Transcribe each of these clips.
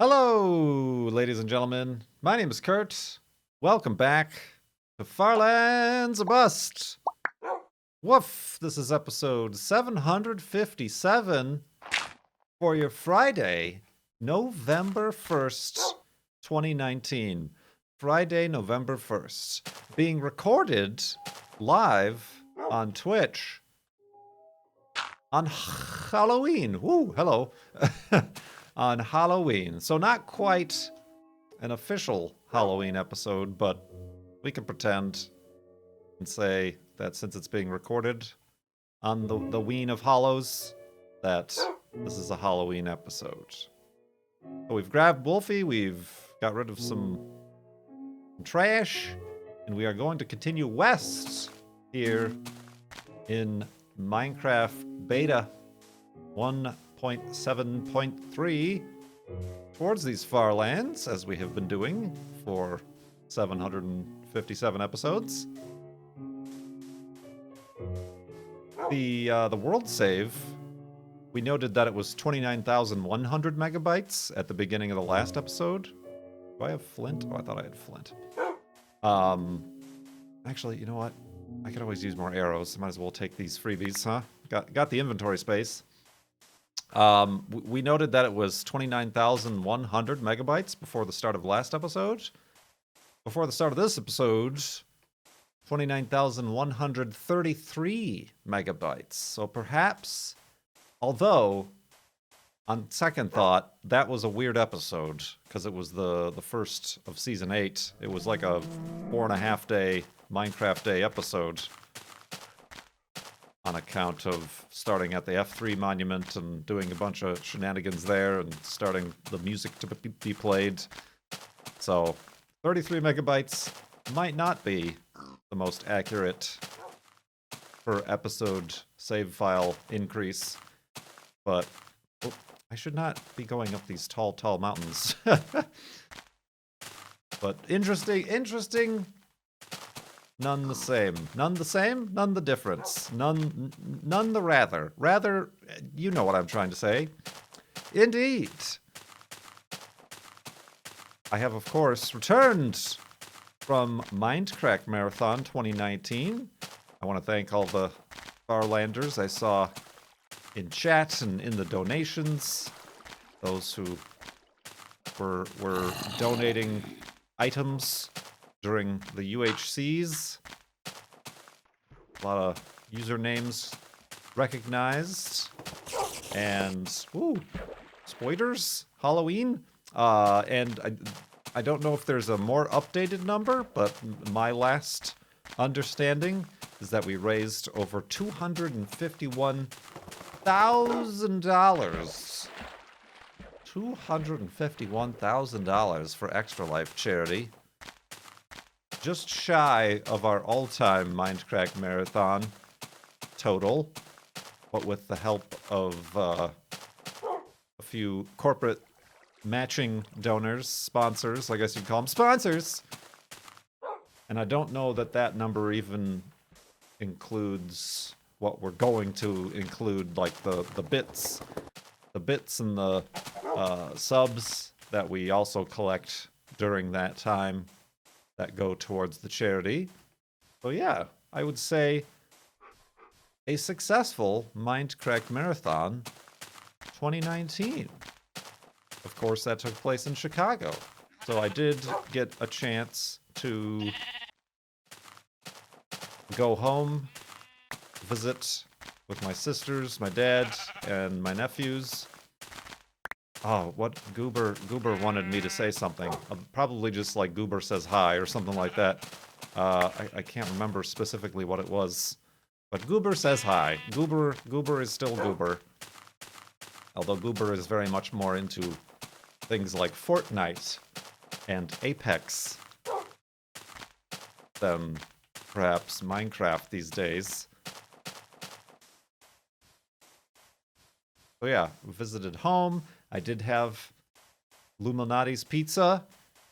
Hello, ladies and gentlemen. My name is Kurt. Welcome back to Farlands a Bust. Woof! This is episode 757 for your Friday, November 1st, 2019. Friday, November 1st. Being recorded live on Twitch on Halloween. Woo, hello. On Halloween. So not quite an official Halloween episode, but we can pretend and say that since it's being recorded on the Ween of Hollows, that this is a Halloween episode. So we've grabbed Wolfie, we've got rid of some trash, and we are going to continue west here in Minecraft Beta 1.7.3 towards these far lands, as we have been doing for 757 episodes. The world save, we noted that it was 29,100 megabytes at the beginning of the last episode. Do I have flint? Oh, I thought I had flint. Actually, you know what? I could always use more arrows. Might as well take these freebies, huh? Got the inventory space. We noted that it was 29,100 megabytes before the start of last episode. Before the start of this episode, 29,133 megabytes. So perhaps, although, on second thought, that was a weird episode, because it was the first of Season 8. It was like a 4.5 day Minecraft Day episode, on account of starting at the F3 monument and doing a bunch of shenanigans there and starting the music to be played. So 33 megabytes might not be the most accurate per episode save file increase, but I should not be going up these tall mountains. But interesting. None the same. None the same, none the difference. None the rather. Rather, you know what I'm trying to say. Indeed. I have, of course, returned from Minecraft Marathon 2019. I want to thank all the Farlanders I saw in chat and in the donations. Those who were donating items during the UHCs. A lot of usernames recognized. And, spoilers? Halloween? And I don't know if there's a more updated number, but my last understanding is that we raised over $251,000. $251,000 for Extra Life charity. Just shy of our all-time Minecraft Marathon total, but with the help of a few corporate matching donors, sponsors, I guess you'd call them sponsors. And I don't know that number even includes what we're going to include, like the bits and the subs that we also collect during that time that go towards the charity. So yeah, I would say a successful Minecraft Marathon 2019. Of course, that took place in Chicago. So I did get a chance to go home, visit with my sisters, my dad, and my nephews. Oh, what Goober wanted me to say something. Probably just like Goober says hi or something like that. I can't remember specifically what it was. But Goober says hi. Goober is still Goober. Although Goober is very much more into things like Fortnite and Apex than perhaps Minecraft these days. So yeah, visited home. I did have Luminati's pizza,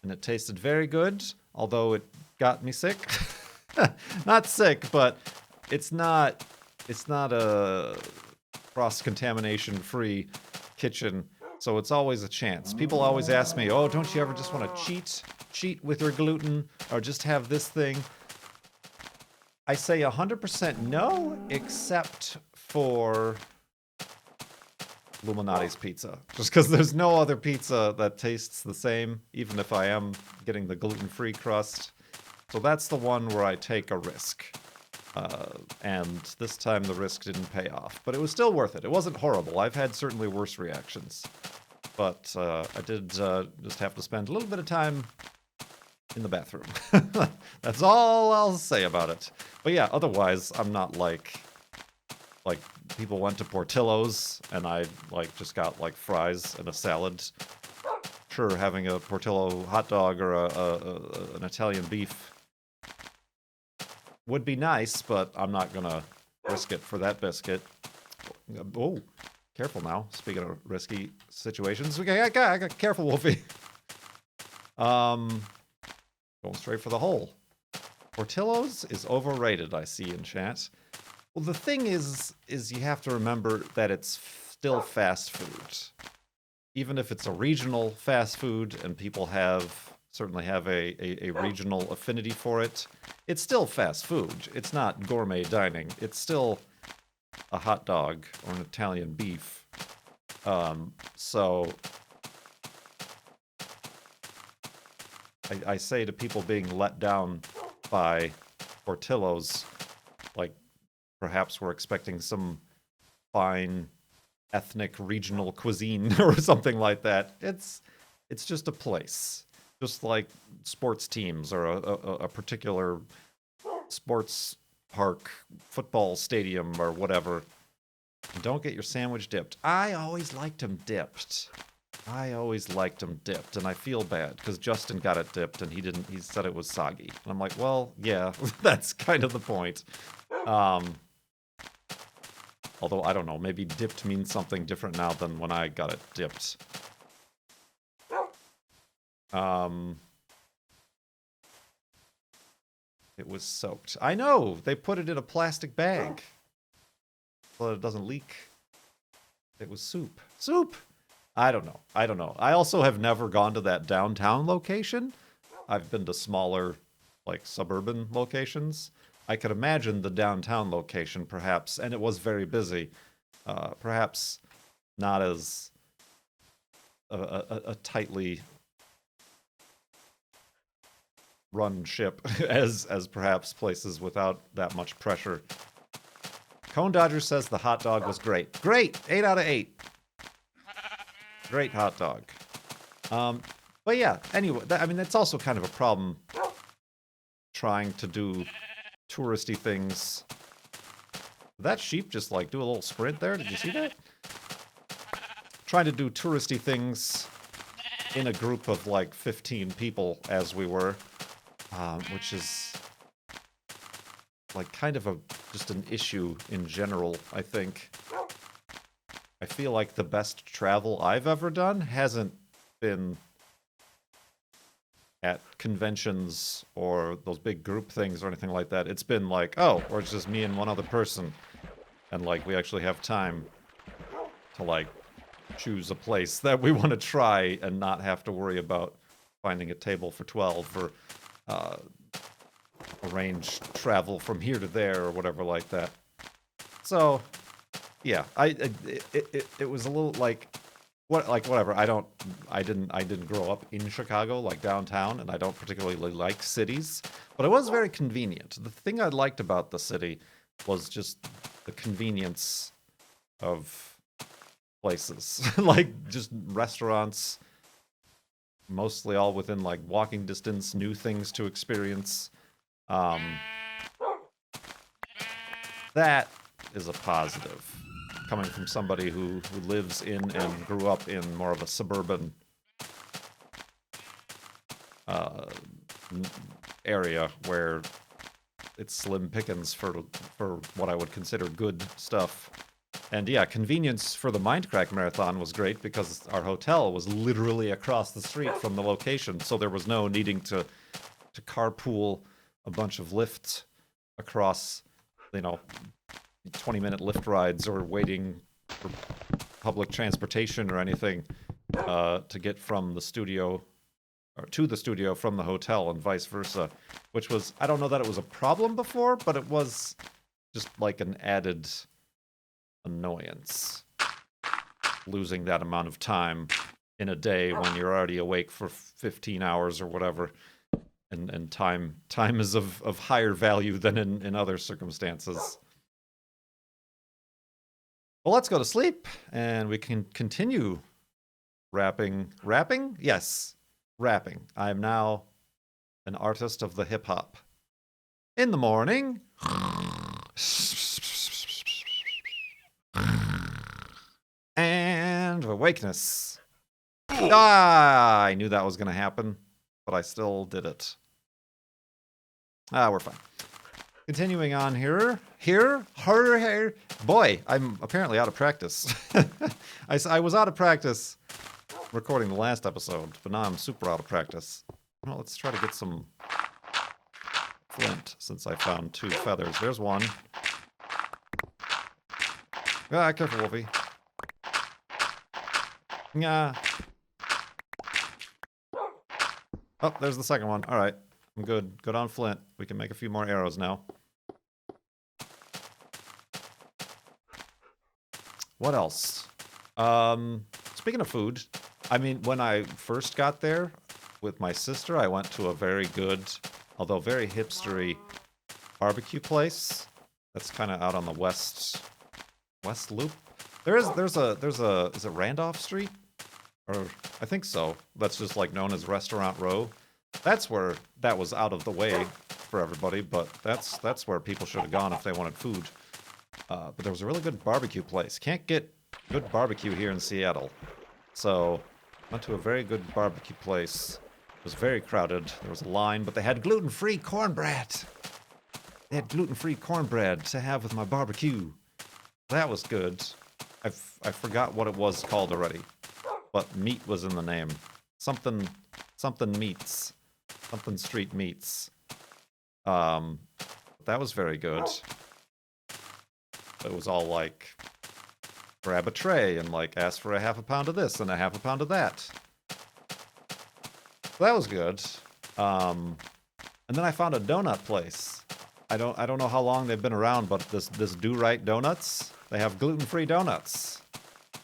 and it tasted very good, although it got me sick. Not sick, but it's not a cross-contamination free kitchen, So it's always a chance. People always ask me, oh, don't you ever just want to cheat with your gluten or just have this thing? I say 100% no, except for Illuminati's pizza. Just because there's no other pizza that tastes the same, even if I am getting the gluten-free crust. So that's the one where I take a risk. And this time the risk didn't pay off. But it was still worth it. It wasn't horrible. I've had certainly worse reactions. But I did just have to spend a little bit of time in the bathroom. That's all I'll say about it. But yeah, otherwise, I'm not like people went to Portillo's and I just got like fries and a salad. Sure, having a Portillo hot dog or an Italian beef would be nice, but I'm not gonna risk it for that biscuit. Oh, careful now. Speaking of risky situations, okay, I got careful, Wolfie. Going straight for the hole. Portillo's is overrated, I see in chat. Well, the thing is you have to remember that it's still fast food. Even if it's a regional fast food and people certainly have a regional affinity for it, it's still fast food. It's not gourmet dining. It's still a hot dog or an Italian beef. So I say to people being let down by Portillo's, like perhaps we're expecting some fine ethnic regional cuisine or something like that. It's just a place. Just like sports teams or a particular sports park, football stadium or whatever. Don't get your sandwich dipped. I always liked them dipped. And I feel bad because Justin got it dipped and he said it was soggy. And I'm like, well, yeah, that's kind of the point. Although, I don't know, maybe dipped means something different now than when I got it dipped. It was soaked. I know! They put it in a plastic bag so that it doesn't leak. It was soup. Soup! I don't know. I also have never gone to that downtown location. I've been to smaller, like, suburban locations. I could imagine the downtown location, perhaps, and it was very busy. Perhaps not as a tightly run ship as perhaps places without that much pressure. Cone Dodger says the hot dog was great. Great! 8 out of 8. Great hot dog. But yeah, anyway, that's also kind of a problem trying to do touristy things. Did that sheep just like do a little sprint there? Did you see that? Trying to do touristy things in a group of like 15 people as we were, which is like kind of just an issue in general, I think. I feel like the best travel I've ever done hasn't been at conventions or those big group things or anything like that. It's been like, oh, or it's just me and one other person. And like, we actually have time to like choose a place that we want to try and not have to worry about finding a table for 12 or arrange travel from here to there or whatever like that. So, yeah, it was a little like whatever. I didn't grow up in Chicago, like downtown, and I don't particularly like cities, but it was very convenient. The thing I liked about the city was just the convenience of places, like just restaurants, mostly all within like walking distance, new things to experience. That is a positive. Coming from somebody who lives in and grew up in more of a suburban area where it's slim pickings for what I would consider good stuff. And yeah, convenience for the Mindcrack Marathon was great because our hotel was literally across the street from the location, so there was no needing to carpool a bunch of lifts across, 20-minute lift rides or waiting for public transportation or anything. to get from the studio or to the studio from the hotel and vice versa, which was, I don't know that it was a problem before, but it was just like an added annoyance. Losing that amount of time in a day when you're already awake for 15 hours or whatever. And time is of higher value than in other circumstances. Well, let's go to sleep, and we can continue rapping. Rapping? Yes, rapping. I am now an artist of the hip-hop. In the morning. And awakeness. Ah, I knew that was going to happen, but I still did it. We're fine. Continuing on here. Boy, I'm apparently out of practice. I was out of practice recording the last episode, but now I'm super out of practice. Well, let's try to get some flint, since I found 2 feathers. There's one. Ah, careful, Wolfie. Yeah. Oh, there's the second one. All right. I'm good. Good on flint. We can make a few more arrows now. What else? Speaking of food, I mean, when I first got there with my sister, I went to a very good, although very hipstery barbecue place. That's kind of out on the west loop. There's a is it Randolph Street? Or I think so. That's just like known as Restaurant Row. That's where that was out of the way for everybody, but that's where people should have gone if they wanted food. But there was a really good barbecue place. Can't get good barbecue here in Seattle. So went to a very good barbecue place. It was very crowded. There was a line, but they had gluten-free cornbread. They had gluten-free cornbread to have with my barbecue. That was good. I forgot what it was called already, but meat was in the name. Something meats. Something street meats. That was very good. It was all like, grab a tray and like ask for a half a pound of this and a half a pound of that. That was good. And then I found a donut place. I don't know how long they've been around, but this Do Right Donuts, they have gluten-free donuts.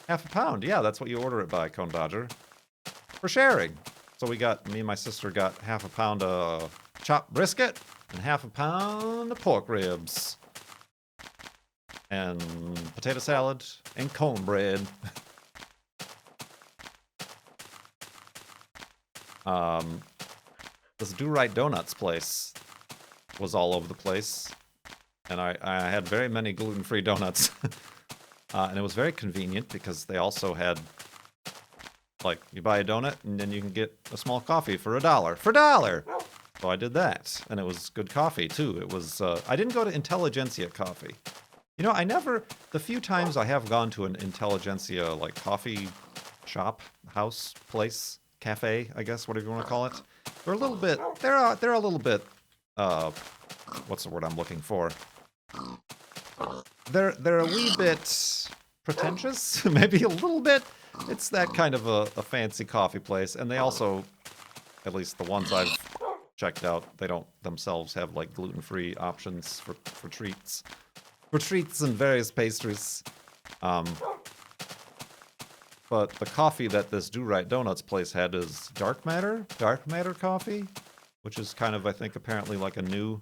Half a pound, yeah, that's what you order it by, Cone Dodger. For sharing. So me and my sister got half a pound of chopped brisket and half a pound of pork ribs. And potato salad and cornbread. This Do Right Donuts place was all over the place. And I had very many gluten-free donuts. And it was very convenient because they also had, like, you buy a donut and then you can get a small coffee for $1. For $1! So I did that. And it was good coffee, too. It was, I didn't go to Intelligentsia Coffee. You know, the few times I have gone to an Intelligentsia, like, coffee shop, house, place, cafe, I guess, whatever you want to call it, they're a little bit, what's the word I'm looking for? They're a wee bit pretentious, maybe a little bit. It's that kind of a fancy coffee place, and they also, at least the ones I've checked out, they don't themselves have, like, gluten-free options for treats. For treats and various pastries. But the coffee that this Do Right Donuts place had is dark matter coffee, which is kind of, I think, apparently like a new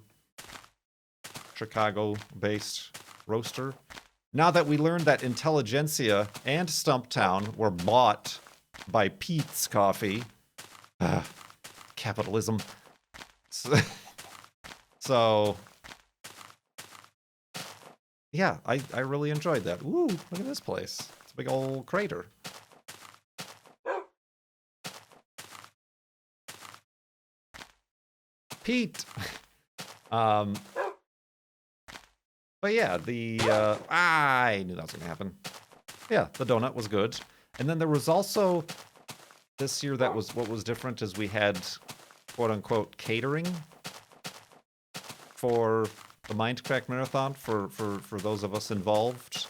Chicago-based roaster. Now that we learned that Intelligentsia and Stumptown were bought by Pete's Coffee, capitalism. So yeah, I really enjoyed that. Ooh, look at this place. It's a big old crater. Pete! But yeah, I knew that was gonna happen. Yeah, the donut was good. And then there was also, this year what was different is we had, quote-unquote, catering for the Mindcrack Marathon for those of us involved.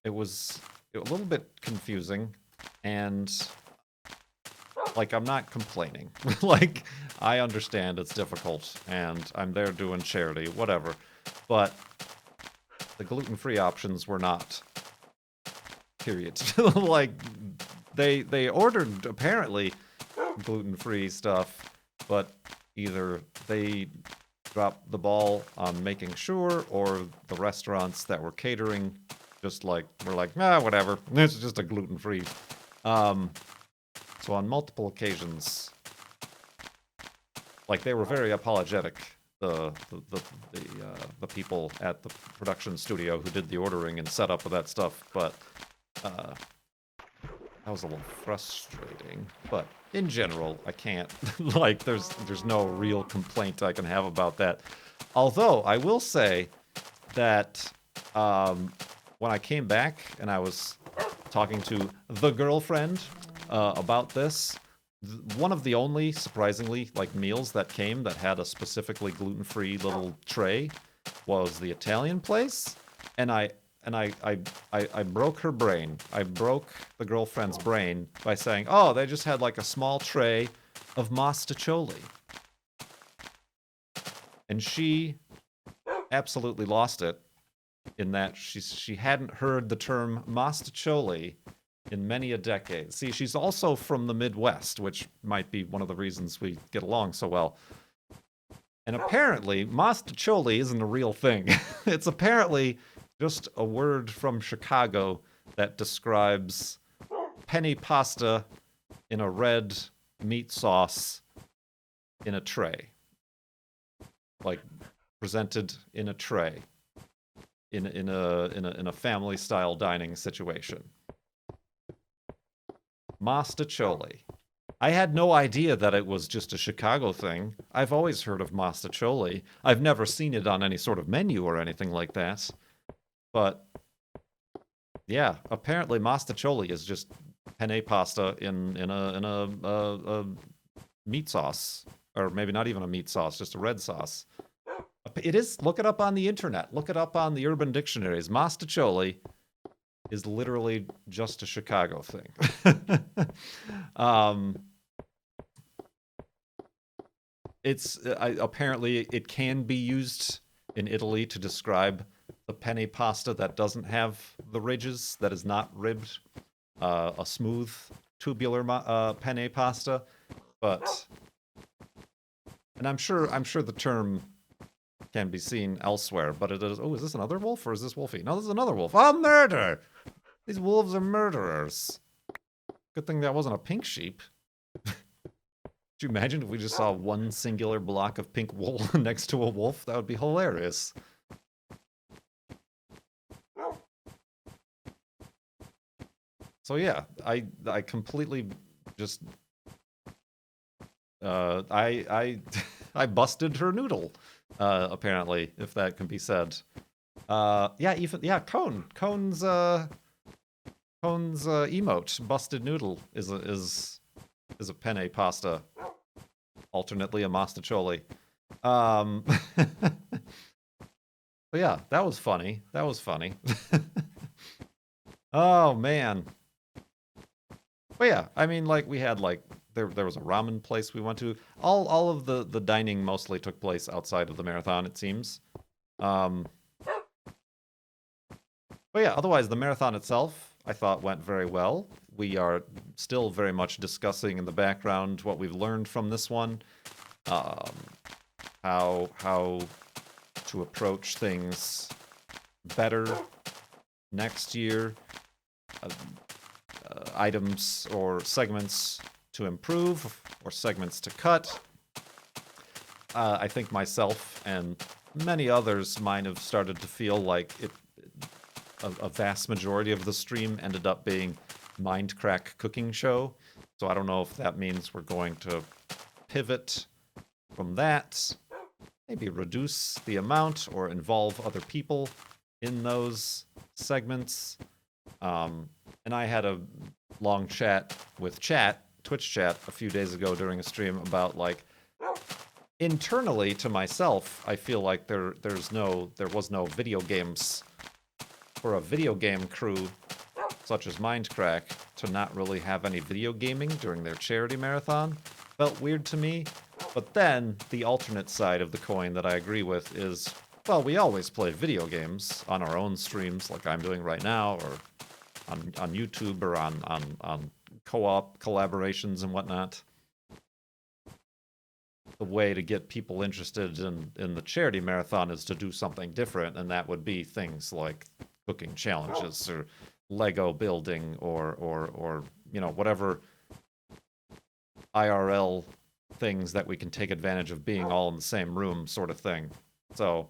It was a little bit confusing, and like, I'm not complaining. Like, I understand it's difficult, and I'm there doing charity, whatever. But the gluten-free options were not. Period. Like, they ordered, apparently, gluten-free stuff, but either they dropped the ball on making sure, or the restaurants that were catering just like were like, nah, whatever. This is just a gluten-free. So on multiple occasions, like, they were very apologetic. The people at the production studio who did the ordering and setup of that stuff, but that was a little frustrating. But in general, I can't like, there's no real complaint I can have about that. Although I will say that when I came back and I was talking to the girlfriend about this, one of the only, surprisingly, like, meals that came that had a specifically gluten-free little tray was the Italian place, and I broke her brain. I broke the girlfriend's brain by saying, oh, they just had like a small tray of Mostaccioli. And she absolutely lost it in that she hadn't heard the term Mostaccioli in many a decade. See, she's also from the Midwest, which might be one of the reasons we get along so well. And apparently, Mostaccioli isn't a real thing. It's apparently just a word from Chicago that describes penne pasta in a red meat sauce in a tray. Like, presented in a tray in a family-style dining situation. Mostaccioli. I had no idea that it was just a Chicago thing. I've always heard of Mostaccioli. I've never seen it on any sort of menu or anything like that. But yeah, apparently Mostaccioli is just penne pasta in a meat sauce, or maybe not even a meat sauce, just a red sauce. It is. Look it up on the internet. Look it up on the Urban Dictionaries. Mostaccioli is literally just a Chicago thing. Apparently it can be used in Italy to describe the penne pasta that doesn't have the ridges, that is not ribbed, a smooth tubular penne pasta. But, and I'm sure the term can be seen elsewhere, but it is. Oh, is this another wolf or is this Wolfie? No, this is another wolf. Oh, murder! These wolves are murderers. Good thing that wasn't a pink sheep. Could you imagine if we just saw one singular block of pink wool next to a wolf? That would be hilarious. So yeah, I completely just I busted her noodle. Apparently, if that can be said. Cone's emote, busted noodle, is a penne pasta, alternately a Mostaccioli. But yeah, that was funny. Oh man. But yeah, I mean, like, we had, like, there was a ramen place we went to. All of the dining mostly took place outside of the marathon, it seems. But yeah, otherwise the marathon itself, I thought, went very well. We are still very much discussing in the background what we've learned from this one, how to approach things better next year, items or segments to improve or segments to cut. I think myself and many others might have started to feel like a vast majority of the stream ended up being Mindcrack cooking show. So I don't know if that means we're going to pivot from that, maybe reduce the amount or involve other people in those segments. And I had a long chat with Twitch chat, a few days ago during a stream about, like, internally to myself, I feel like there was no video games for a video game crew such as Mindcrack, to not really have any video gaming during their charity marathon felt weird to me. But then, the alternate side of the coin that I agree with is, well, we always play video games on our own streams, like I'm doing right now, or on YouTube, or on co-op collaborations and whatnot. The way to get people interested in the charity marathon is to do something different, and that would be things like cooking challenges, or Lego building, or you know, whatever IRL things that we can take advantage of being all in the same room sort of thing. So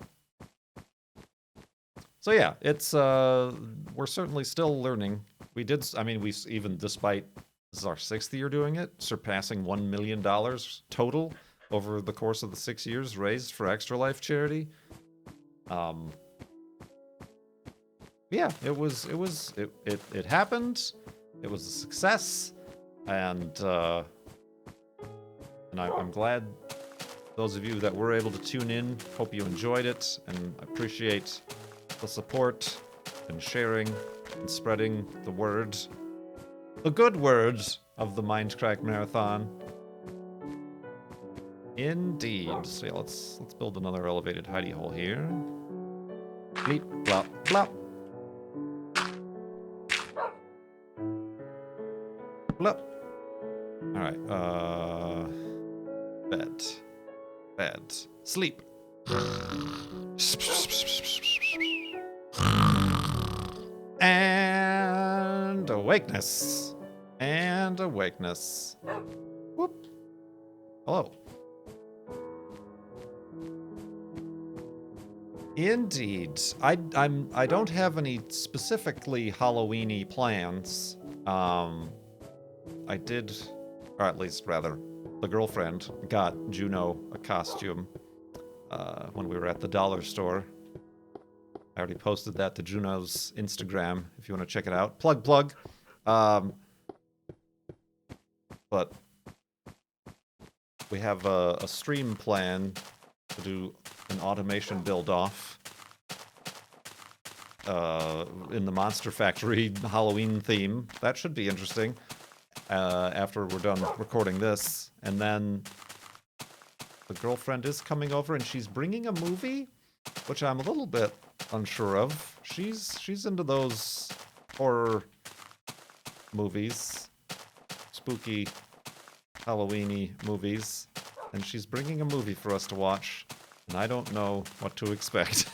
yeah, it's we're certainly still learning. We even, despite this is our 6th year doing it, surpassing $1 million total over the course of the 6 years raised for Extra Life charity. Yeah, it happened. It was a success, and I'm glad those of you that were able to tune in. Hope you enjoyed it, and I appreciate the support and sharing and spreading the word, the good word of the Mindcrack Marathon. Indeed. So yeah, let's build another elevated hidey hole here. Bleep, blop, blop. Blop. Alright, bed, sleep. And awakeness. Whoop. Hello. Indeed. I don't have any specifically Halloween-y plans. I did, or at least rather, the girlfriend got Juno a costume when we were at the dollar store. I already posted that to Juno's Instagram if you want to check it out. Plug. But we have a stream plan to do an automation build-off in the Monster Factory Halloween theme. That should be interesting after we're done recording this. And then the girlfriend is coming over, and she's bringing a movie, which I'm a little bit unsure of. She's into those horror movies, spooky Halloween-y movies, and she's bringing a movie for us to watch, and I don't know what to expect.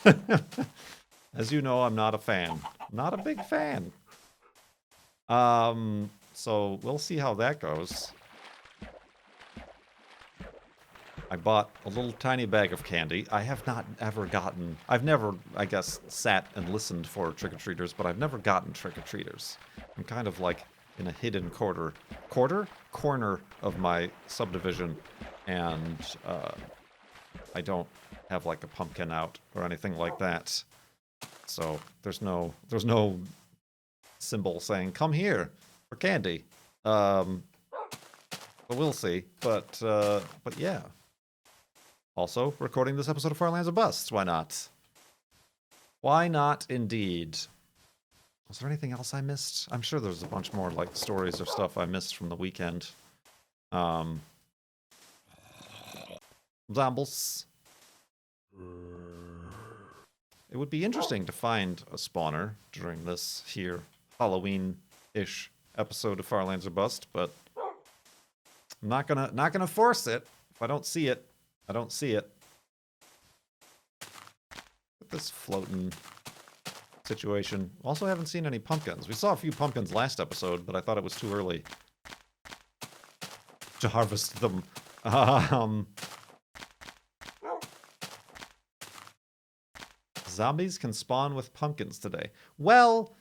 As you know, I'm not a fan. Not a big fan. So we'll see how that goes. I bought a little tiny bag of candy. I have not ever gotten... I've never, I guess, sat and listened for trick-or-treaters, but I've never gotten trick-or-treaters. I'm kind of like in a hidden corner of my subdivision, and I don't have like a pumpkin out or anything like that. So there's no symbol saying "come here" for candy. But we'll see. But yeah. Also, recording this episode of Farlands of Busts. Why not? Why not, indeed? Was there anything else I missed? I'm sure there's a bunch more, like, stories of stuff I missed from the weekend. Zombles. It would be interesting to find a spawner during this here Halloween-ish episode of Farlands of Bust, but I'm not gonna force it. If I don't see it, I don't see it. This floating situation. Also haven't seen any pumpkins. We saw a few pumpkins last episode, but I thought it was too early to harvest them. Zombies can spawn with pumpkins today. Well,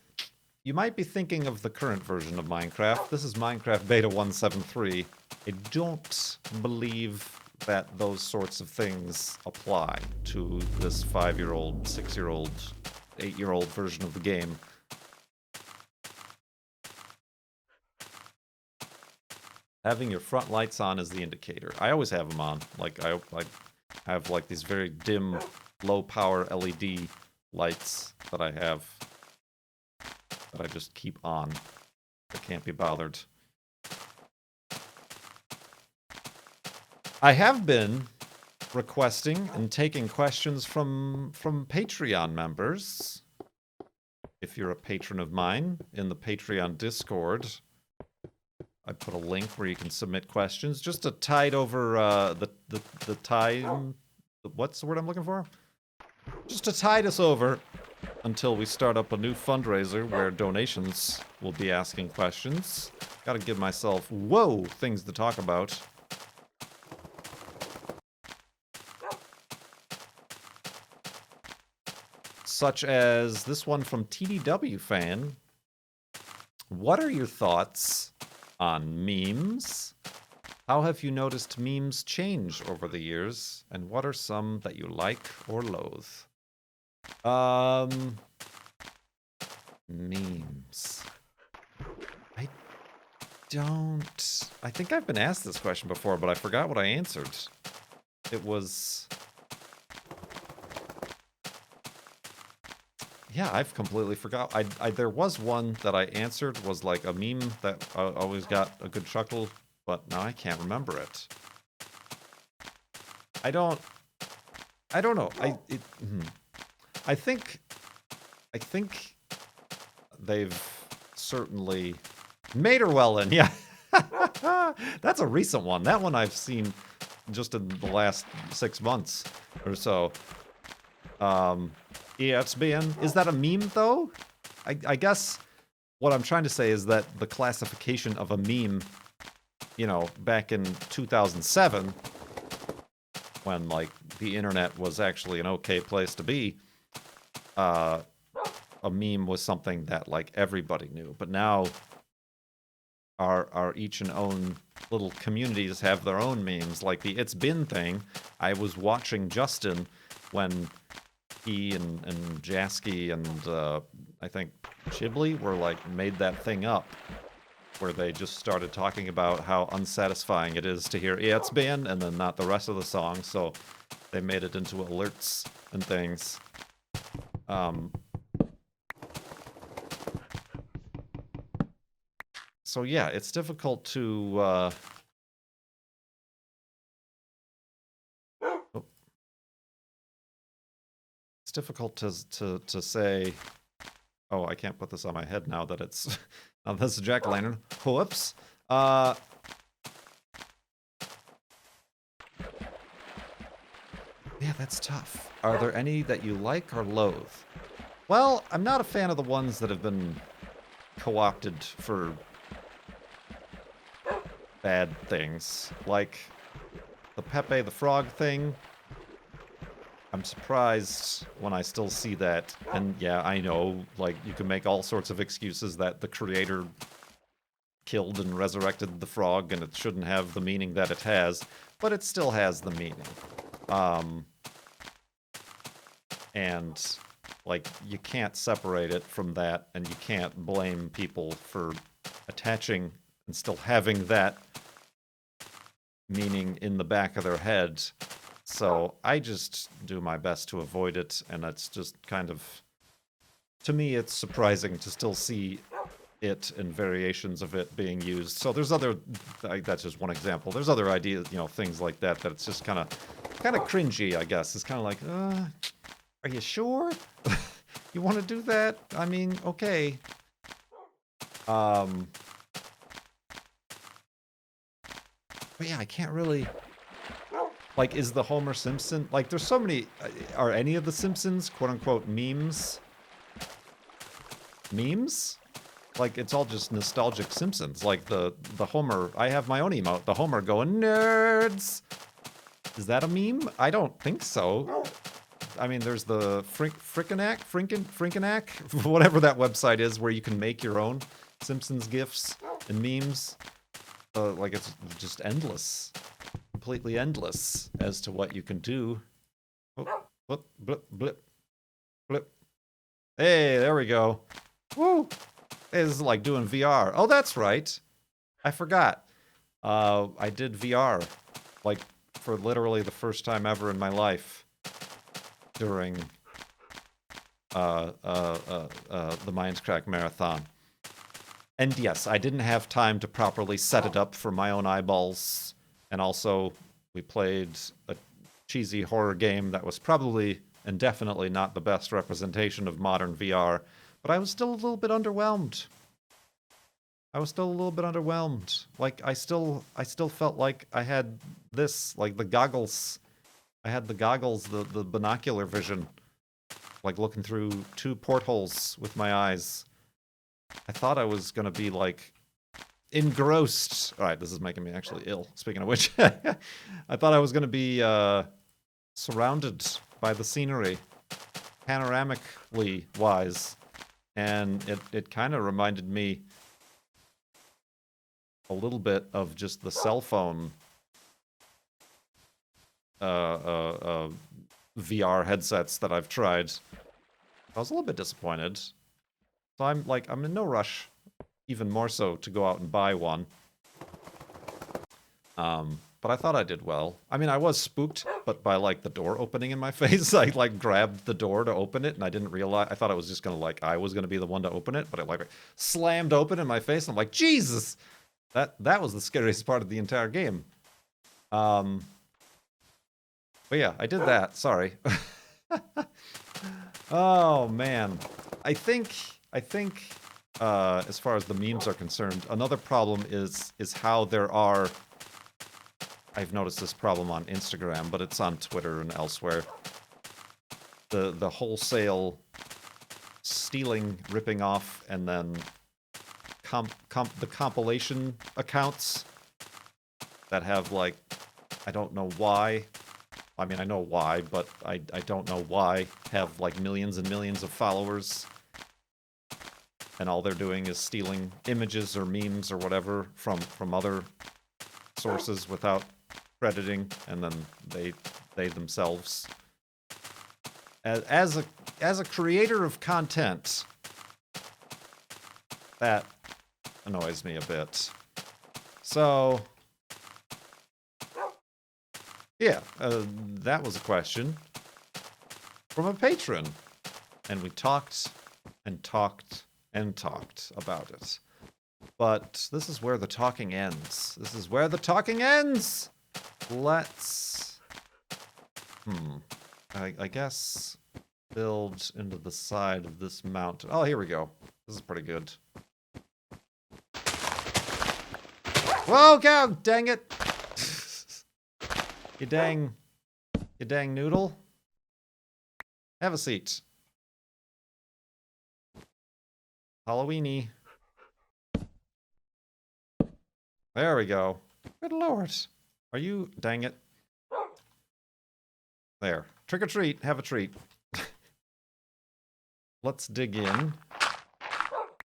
you might be thinking of the current version of Minecraft. This is Minecraft Beta 173. I don't believe that those sorts of things apply to this 5-year-old, 6-year-old, 8-year-old version of the game. Having your front lights on is the indicator. I always have them on. Like, I have like these very dim, low power LED lights that I have that I just keep on. I can't be bothered. I have been requesting and taking questions from Patreon members. If you're a patron of mine in the Patreon Discord, I put a link where you can submit questions just to tide over the time. What's the word I'm looking for? Just to tide us over until we start up a new fundraiser where donations will be asking questions. Gotta give myself, things to talk about. Such as this one from TDW fan. What are your thoughts on memes? How have you noticed memes change over the years? And what are some that you like or loathe? Memes. I think I've been asked this question before, but I forgot what I answered. It was... Yeah, I've completely forgot. There was one that I answered, was like a meme that always got a good chuckle, but now I can't remember it. I don't know. I think they've certainly made her well in. Yeah, that's a recent one. That one I've seen just in the last 6 months or so. Yeah, it's been. Is that a meme though? I guess what I'm trying to say is that the classification of a meme, you know, back in 2007, when like the internet was actually an okay place to be, a meme was something that like everybody knew. But now our each and own little communities have their own memes, like the "It's Been" thing. I was watching Justin when he and Jasky and I think Chiblee were like made that thing up, where they just started talking about how unsatisfying it is to hear "Yeah, it's been" and then not the rest of the song, so they made it into alerts and things. So yeah, it's difficult to difficult to say. Oh, I can't put this on my head now that it's now this is jack-o'-lantern. Whoops. Yeah, that's tough. Are there any that you like or loathe? Well, I'm not a fan of the ones that have been co-opted for bad things, like the Pepe the Frog thing. I'm surprised when I still see that, and yeah, I know, like, you can make all sorts of excuses that the creator killed and resurrected the frog and it shouldn't have the meaning that it has, but it still has the meaning. And, like, you can't separate it from that, and you can't blame people for attaching and still having that meaning in the back of their head. So I just do my best to avoid it, and it's just kind of, to me, it's surprising to still see it and variations of it being used. So there's other, that's just one example. There's other ideas, you know, things like that, that it's just kind of cringy, I guess. It's kind of like, are you sure? You want to do that? I mean, okay. But yeah, I can't really... Like, is the Homer Simpson... Like, there's so many... Are any of the Simpsons, quote-unquote, memes? Memes? Like, it's all just nostalgic Simpsons. Like, the Homer... I have my own emote. The Homer going, "Nerds!" Is that a meme? I don't think so. I mean, there's the Frickanack, whatever that website is, where you can make your own Simpsons GIFs and memes. Like, it's just endless. Completely endless as to what you can do. Oh, blip, blip, blip, blip. Hey, there we go. Woo! Hey, this is like doing VR. Oh, that's right. I forgot. I did VR, like, for literally the first time ever in my life during the Minecraft marathon. And yes, I didn't have time to properly set it up for my own eyeballs. And also, we played a cheesy horror game that was probably and definitely not the best representation of modern VR. But I was still a little bit underwhelmed. Like I still felt like I had this, like the goggles. I had the goggles, the binocular vision, like looking through two portholes with my eyes. I thought I was gonna be like engrossed. All right, this is making me actually ill. Speaking of which, I thought I was gonna be surrounded by the scenery, panoramically wise, and it kind of reminded me a little bit of just the cell phone VR headsets that I've tried. I was a little bit disappointed. So I'm in no rush, even more so, to go out and buy one. But I thought I did well. I mean, I was spooked, but by like the door opening in my face, I like grabbed the door to open it, and I didn't realize. I thought it was just gonna I was gonna be the one to open it, but it like slammed open in my face. And I'm like, Jesus, that was the scariest part of the entire game. But yeah, I did that. Sorry. Oh man, I think as far as the memes are concerned, another problem is how there are. I've noticed this problem on Instagram, but it's on Twitter and elsewhere. The wholesale stealing, ripping off, and then the compilation accounts that have like, I don't know why. I mean, I know why, but I don't know why, have like millions and millions of followers. And all they're doing is stealing images or memes or whatever from other sources without crediting, and then they themselves, as a creator of content, that annoys me a bit. So yeah, that was a question from a patron, and we talked and talked and talked about it. But this is where the talking ends. Let's, I guess, build into the side of this mountain. Oh, here we go. This is pretty good. Whoa, go! Dang it! You dang noodle. Have a seat. Halloweeny. There we go. Good lord. Are you... Dang it. There. Trick or treat. Have a treat. Let's dig in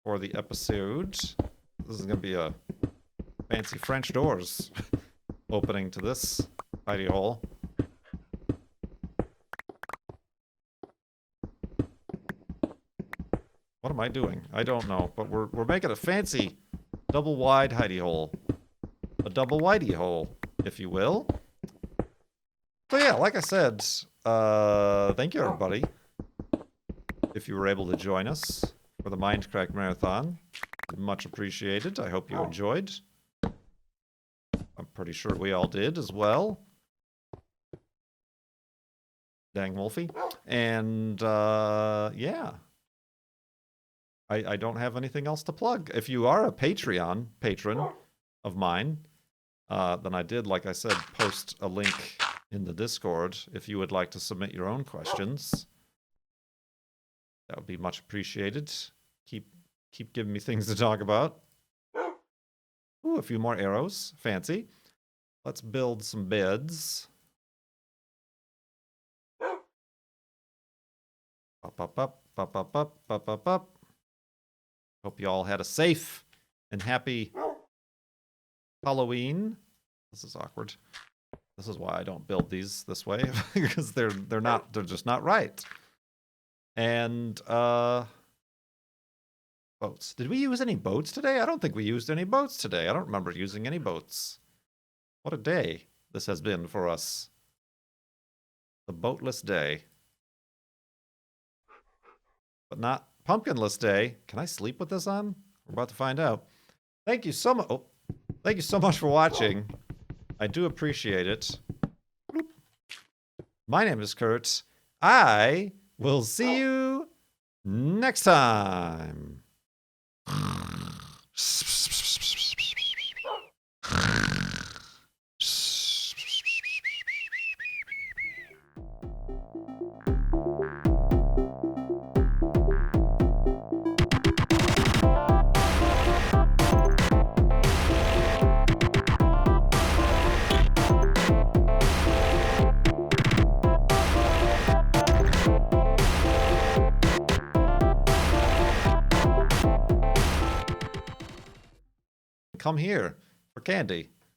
for the episode. This is going to be a fancy French doors opening to this hidey hole. What am I doing? I don't know, but we're making a fancy double wide hidey hole. A double widey hole, if you will. So yeah, like I said, thank you everybody if you were able to join us for the Minecraft marathon. Much appreciated. I hope you enjoyed. I'm pretty sure we all did as well. Dang Wolfie. And yeah. I don't have anything else to plug. If you are a Patreon patron of mine, then I did, like I said, post a link in the Discord if you would like to submit your own questions. That would be much appreciated. Keep giving me things to talk about. Ooh, a few more arrows. Fancy. Let's build some beds. Up. Hope you all had a safe and happy Halloween. This is awkward. This is why I don't build these this way, because they're just not right. And boats. Did we use any boats today? I don't think we used any boats today. I don't remember using any boats. What a day this has been for us. The boatless day. but not pumpkinless day. Can I sleep with this on? We're about to find out. Thank you so much. Oh, thank you so much for watching. I do appreciate it. Bloop. My name is Kurt. I will see you next time. Come here for candy.